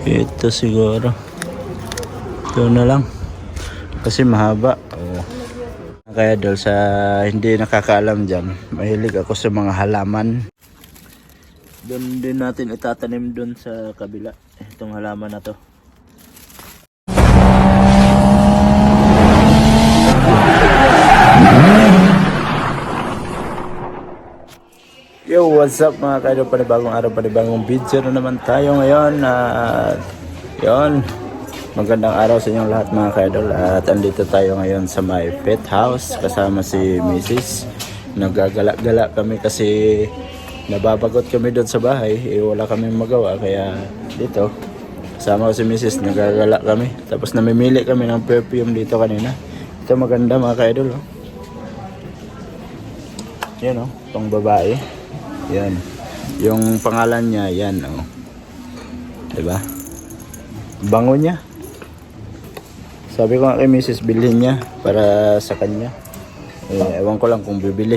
Ito siguro. Ito na lang. Kasi mahaba. Oh. Kaya dahil sa hindi nakakaalam dyan, mahilig ako sa mga halaman. Doon din natin itatanim doon sa kabila. Itong halaman na to. Yo, what's up mga kaidol, panibagong araw, panibagong video na naman tayo ngayon. Yon, magandang araw sa inyong lahat mga kaidol. At andito tayo ngayon sa my pet house kasama si Mrs. Nagagala-gala kami kasi nababagot kami doon sa bahay. Wala kami magawa kaya dito kasama ko si Mrs. Nagagala kami. Tapos namimili kami ng perfume dito kanina. Ito maganda mga kaidol. Yan pang babae. Yan. Yung pangalan niya, yan diba? Bango niya. Sabi ko nga kay Mrs. bilhin niya para sa kanya. Ewan ko lang kung bibili.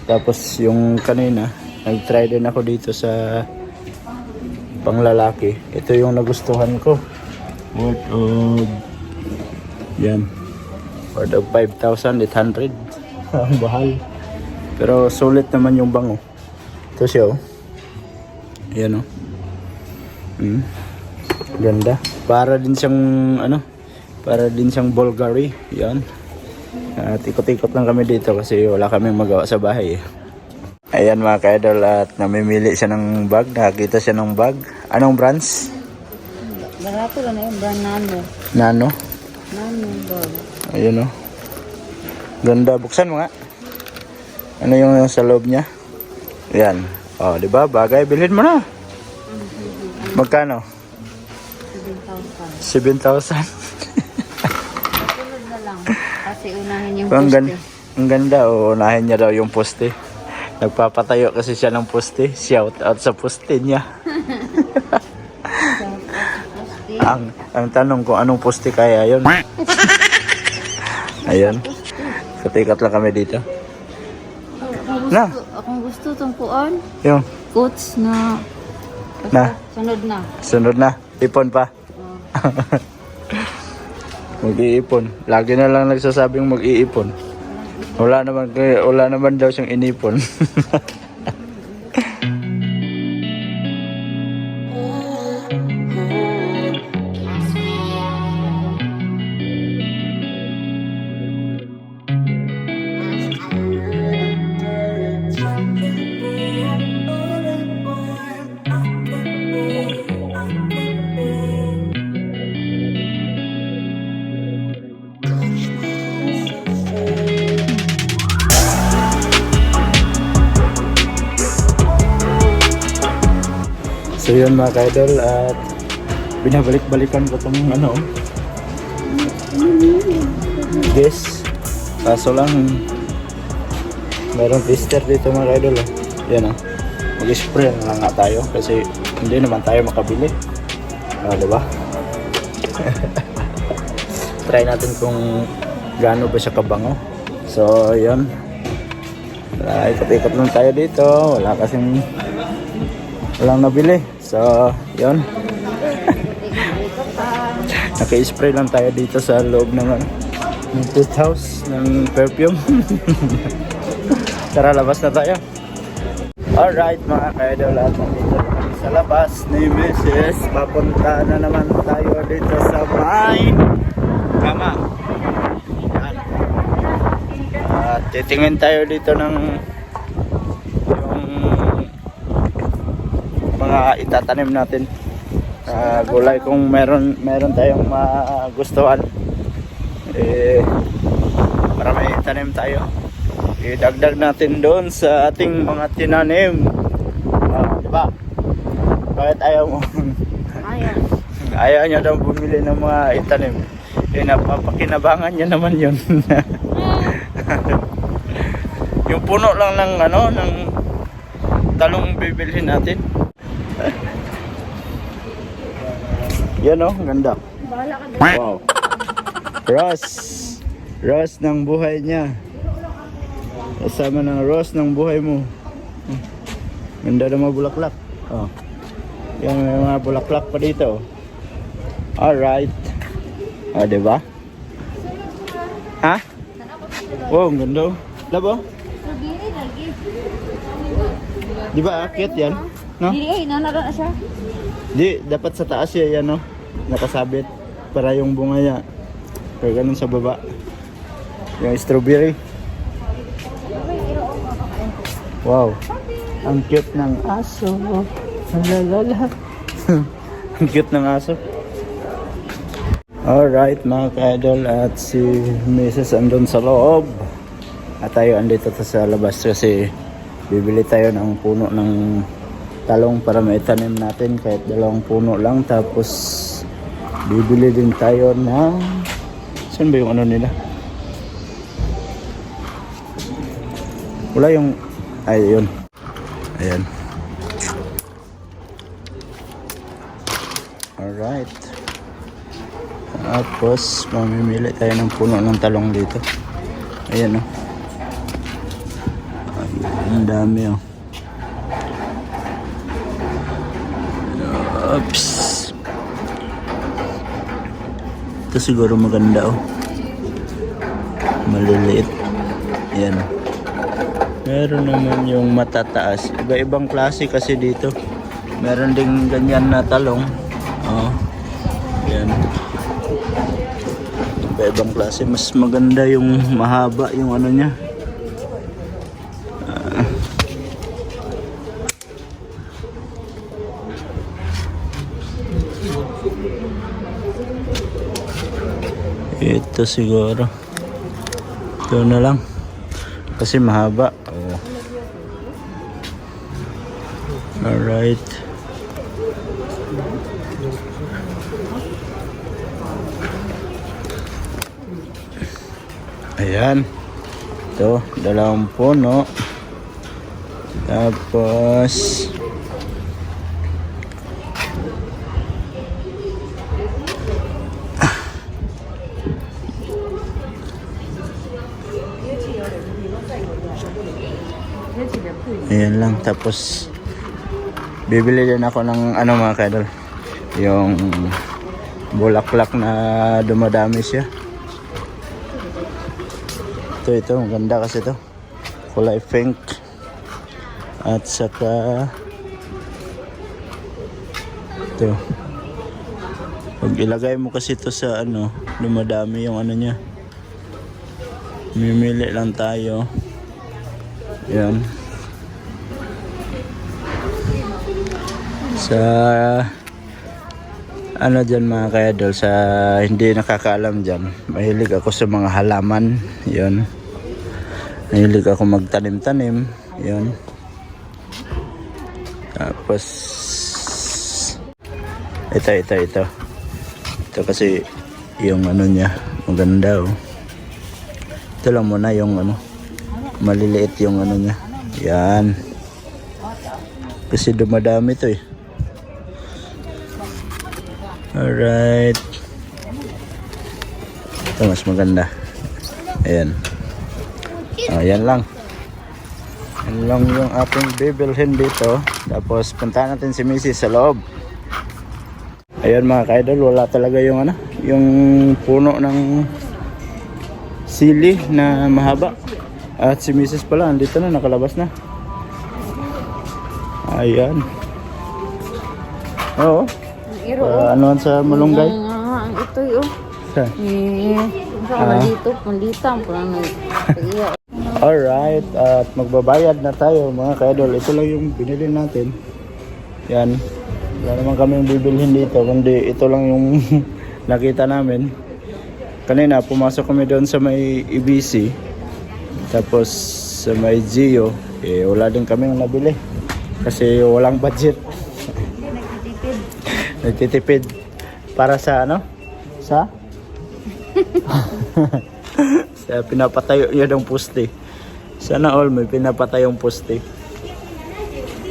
Tapos yung kanina, nag-try din ako dito sa panglalaki. Ito yung nagustuhan ko. Worth of yan. Worth of 5,800. Ang bahal. Pero sulit naman yung bango. Ito siya Ayan Ganda. Para din siyang para din siyang Bulgari. Yan. At ikot-ikot lang kami dito kasi wala kaming magawa sa bahay. Ayan mga ka-idol, at namimili siya ng bag. Nakakita siya ng bag. Anong brands? Barato lang yung brand Nano. Nano? Nano bag. Ayun Ganda. Buksan mo nga. Ano yung sa loob niya? Yan. Di ba? Bagay. Bilhin mo na. Magkano? 7,000. 7,000. Tulad na lang. Kasi unahin yung Ang poste. Ang ganda. Unahin niya daw yung poste. Nagpapatayo kasi siya ng poste. Shout out sa poste niya. ang tanong kung anong poste kaya yun. Ayan. Katikat lang kami dito. Akong gusto tungkuan. Yung Coach na. Na. Sunod na. Sunod na. Ipon pa. Mag-iipon. Lagi na lang nagsasabing mag-iipon. Wala naman daw siyang inipon. So yun mga ka-idol, at binabalik-balikan ko itong guess. Kaso lang mayroong tester dito mga ka-idol. Yan mag-spray na lang nga tayo kasi hindi naman tayo makabili. Diba? Try natin kung gaano ba siya kabango. So yun, ikot-ikot lang tayo dito. Walang nabili. So, yun. Naka-spray lang tayo dito sa loob ng pet house ng perfume. Tara, labas na tayo. Alright mga ka-idol, at nandito naman sa labas ni Mrs. Papunta na naman tayo dito sa may kama. Yan. At titingin tayo dito ng itatanim natin gulay kung meron tayong magustuhan para may tanim tayo, idagdag natin doon sa ating mga tinanim. Diba? Bakit ayaw mo? Ayaw niya daw bumili ng mga itanim. Napapakinabangan niya naman yun. Yung puno lang ng ng talong bibilhin natin. Yan ganda. Wow. Rose ng buhay niya. Kasama ng rose ng buhay mo. Ganda ng mga bulaklak. Yan, may mga bulaklak pa dito. Alright. O, diba? Ha? Wow, ang ganda. Oh. Labo? Strawberry lagi. Di ba akit yan? No? Dili ay nanara na siya. Di, dapat sa taas yan, no? Nakasabit. Para yung bunga niya. Kaya ganun sa baba. Yung strawberry. Wow. Ang cute ng aso. Lalala. Ang cute ng aso. Alright mga ka-idol, at si Mrs. andun sa loob. At tayo andito sa labas kasi bibili tayo ng puno ng talong para maitanim natin kahit 2 puno lang. Tapos bibili din tayo ng, saan ba yung ano nila? Wala yung, ay yun. Ayan. Alright. Tapos mamimili tayo ng puno ng talong dito. Ayan oh. Ang dami oh. Oops. Ito siguro maganda oh. Maliliit. Ayan oh. Meron naman yung matataas. Iba-ibang klase kasi dito. Meron ding ganyan na talong. Oh. Ayan. Iba-ibang klase. Mas maganda yung mahaba yung ano niya. Ito siguro. Ito na lang. Kasi mahaba. Oh. Alright. Ayan. Ito, 2 puno. Tapos ayan lang. Tapos bibili din ako ng ano mga kadol, yung bulaklak na dumadami siya. Ito ang ganda kasi ito, kulay pink. At saka ito, pag ilagay mo kasi ito sa ano, dumadami yung ano niya. Mimili lang tayo. Yan. Sa ano dyan mga ka-idol, sa hindi nakakaalam dyan, mahilig ako sa mga halaman. Yun, mahilig ako magtanim-tanim. Yun. Tapos ito kasi yung ano niya maganda oh. Ito lang muna yung ano, maliliit yung ano niya. Yan, kasi dumadami to eh. Alright. Ito mas maganda. Ayan. Ayan lang. Yan lang yung ating bibilhin dito. Tapos puntahan natin si Mrs. sa loob. Ayan mga ka-idol, wala talaga yung ano, yung puno ng sili na mahaba. At si Mrs. pala andito na, nakalabas na. Ayan. Oo. Ano sa malunggay? Ang ito yun. Sa? Malitang. Alright, at magbabayad na tayo mga ka-idol. Ito lang yung binili natin. Yan. Wala naman kami bibilhin dito, kundi ito lang yung nakita namin. Kanina pumasok kami doon sa may EBC. Tapos sa may Gio, eh wala din kami nabili. Kasi walang budget. Nagtitipid para sa ano? Sa pinapatayo niya ng poste. Sana all may pinapatayong poste.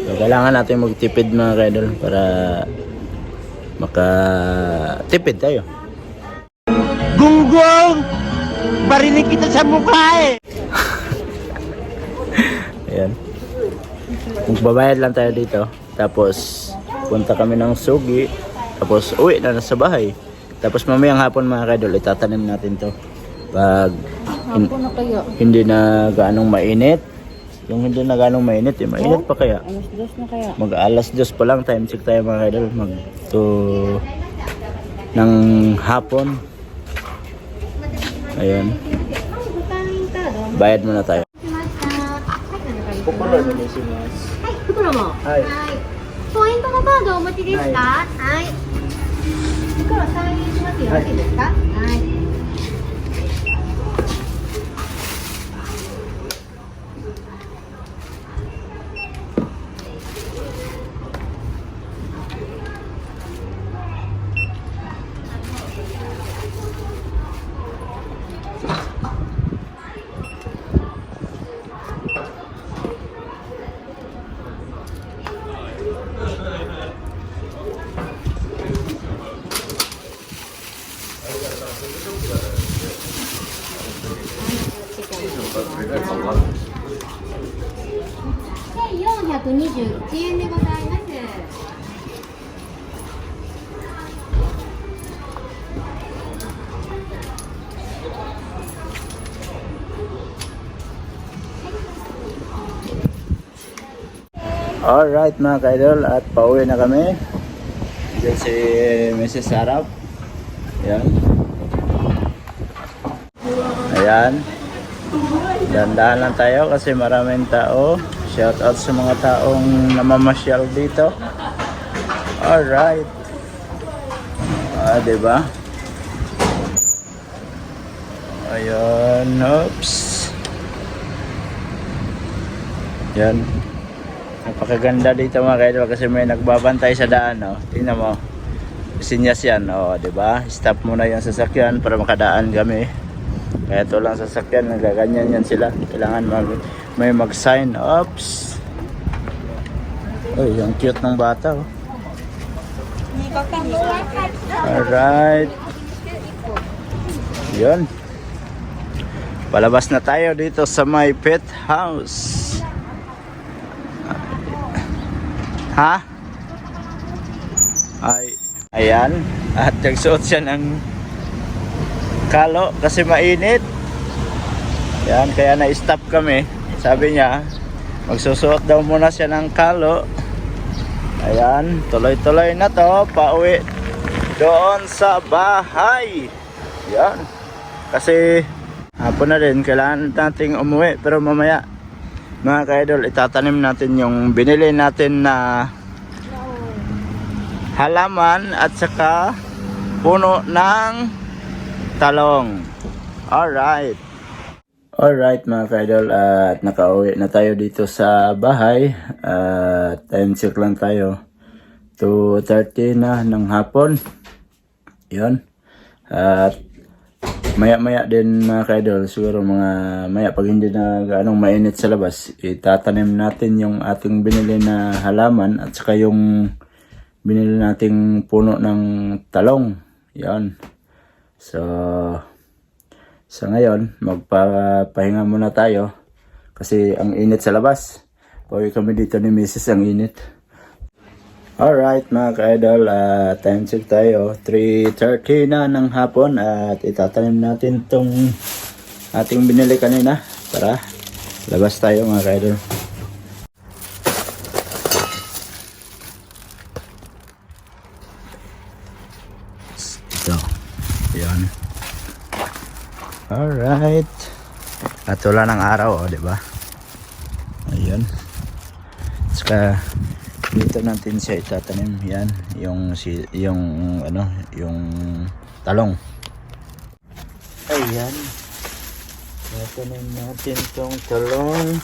So, kailangan natin magtipid mga ka-idol para makatipid tayo. Gunggong! Barinig kita sa mukha eh! Ayan. Magbabayad lang tayo dito. Tapos punta kami ng Sugi. Tapos uwi na sa bahay. Tapos mamayang hapon mga kaidol, itatanim natin to. Pag Hapon na kayo. hindi na gaanong mainit. Yung hindi na gaanong mainit, mainit pa kaya. Alas 2 na kaya. Mag alas 2 pa lang, time check tayo mga kaidol. Mag to ng hapon. Ayun. Bayad muna tayo. Popular na si Mas. はい、袋も。はいポイントのカードお持ちですか。はい。袋再現しますよ。よろしいですか。はい。1421円でございます。Alright mga kaidol, at pauwi na kami. Diyan si Mrs. Sarap. Ayan. Ayan. Dandahan lang tayo kasi maraming tao. Shout out sa mga taong namamasyal dito. Alright. Diba? Ayan. Oops. Yan. Napakaganda dito mga kaidol kasi may nagbabantay sa daan, no? Tingnan mo. Sinyas yan, oh, 'di ba? Stop muna yung sasakyan para makadaan kami. Kaya ito lang sasakyan, nagaganyan yan sila. Kailangan may mag-sign. Oops. Uy, yung cute ng bata, oh. Alright. Yun. Palabas na tayo dito sa my pet house. Ha? Ayan. At nagsuot siya ng kalo kasi mainit. Yan, kaya na-stop kami. Sabi niya, magsusuot daw muna siya ng kalo. Ayan, tuloy-tuloy na to. Pauwi doon sa bahay. Yan. Kasi hapon na rin, kailangan nating umuwi. Pero mamaya, mga ka-idol, itatanim natin yung binili natin na halaman at saka puno ng talong. Alright. Alright mga ka-idol, at nakauwi na tayo dito sa bahay. Time check lang tayo. 2:30 na ng hapon. Yun. At maya-maya din mga ka-idol, siguro mga maya pag hindi na gaanong mainit sa labas, itatanim natin yung ating binili na halaman at saka yung binili nating puno ng talong. Yan. So, sa ngayon, magpapahinga muna tayo kasi ang init sa labas. Pauwi kami dito ni Mrs. ang init. Alright mga ka-idol, time check tayo. 3:30 na ng hapon at itatanim natin tong ating binili kanina. Tara, labas tayo mga ka-idol. Ito, yan. Alright. At wala ng araw, oh, diba? Ayun. Saka dito natin siya itatanim. Yan, yung talong. Ayan. Itatanim natin tong talong.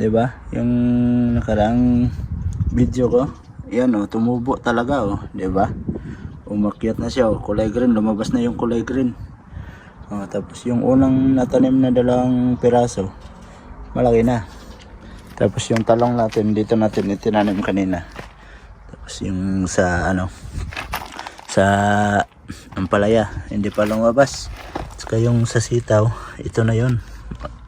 Diba? Yung nakaraang video ko, yan oh, tumubo talaga oh, diba? Umakyat na siya oh, kulay green, lumabas na yung kulay green. Oh, tapos yung unang natanim na dalawang piraso, malaki na. Tapos yung talong natin, dito natin itinanim kanina. Tapos yung sa sa ampalaya, hindi pa lumabas. Saka yung sa sitaw, ito na yun.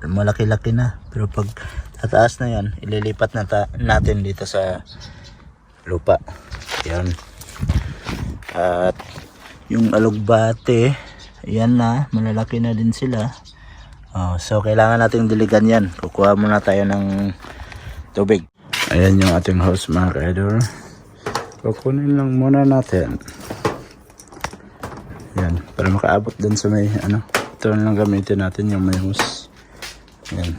Malaki-laki na. Pero pag tataas na yan, ililipat natin dito sa lupa. Yan. At yung alugbate, yan na, malalaki na din sila. So kailangan nating diligan yan. Kukuha muna tayo ng tubig. Ayan yung ating hose mga ka-idol. Kukunin lang muna natin. Yan, para makaabot din sa may ito lang gamitin natin yung may hose. Yan.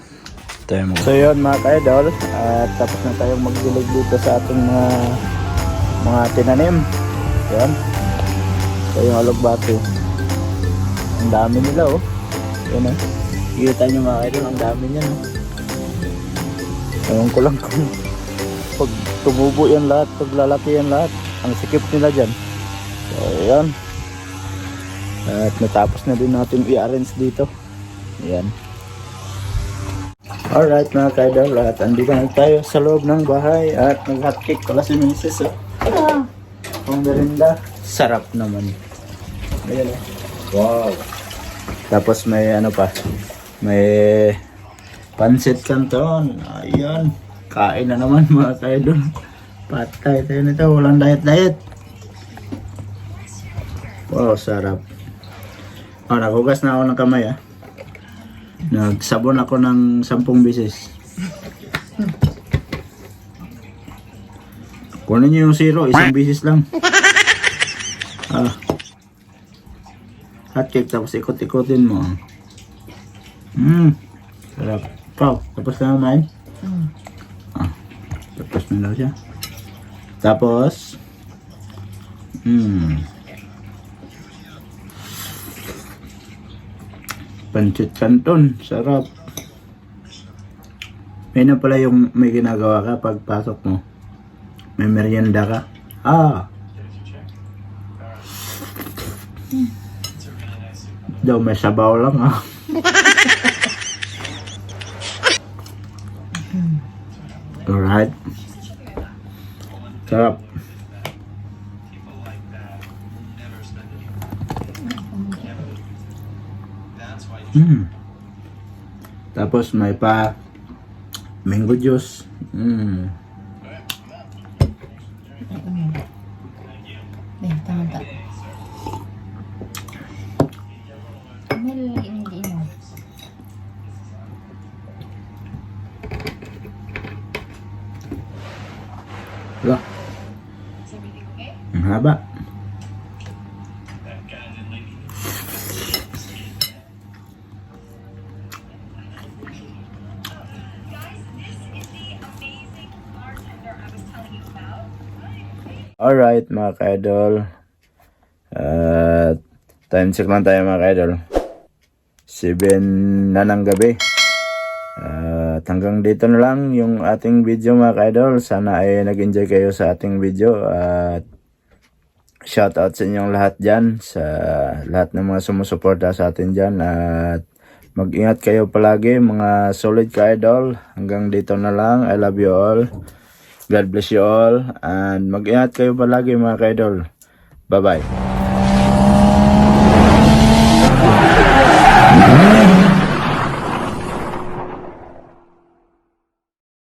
So yun mga ka-idol, at tapos na tayong magdilig dito sa ating mga tinanim. Yan. So yung alugbate, ang dami nila oh. Yan oh. Kita nyo mga ka-idol, ang dami niyan oh. Ewan ko lang kung pag tumubo yan lahat, pag lalaki yan lahat, ang sikip nila dyan. So yan. At natapos na din natin i-arrange dito. Yan. Alright mga ka-idol, at andito na tayo sa loob ng bahay at nag-hotcake pala si Mrs. Oh. Ang merinda, sarap naman. Ayan oh. Wow. Tapos may pa, may pancit canton. Ayan, kain na naman mga ka-idol. Patay tayo nito, walang diet. Wow, sarap. Nagugas na ako ng kamay ah. Nagsabon ako ng 10 beses. Kunin nyo yung 0, 1 beses lang. Hotcake, tapos ikot-ikotin mo. Sarap. Pau, tapos na naman. Tapos na daw siya. Tapos pancit canton, sarap. May na pala yung may ginagawa ka pag pasok mo. May merienda ka. Daw may sabaw lang Alright. Sarap. Tapos may pa mango juice. Tama. Hindi mo. Wala. Ang haba. Alright mga ka-idol, time check lang tayo mga ka-idol. 7 na ng gabi. At hanggang dito na lang yung ating video mga ka-idol. Sana ay nag-enjoy kayo sa ating video. At shout out sa inyong lahat dyan, sa lahat ng mga sumusuporta sa atin dyan. At mag-ingat kayo palagi mga solid ka-idol. Hanggang dito na lang. I love you all. God bless you all, and mag-ingat kayo palagi mga ka-idol. Bye-bye.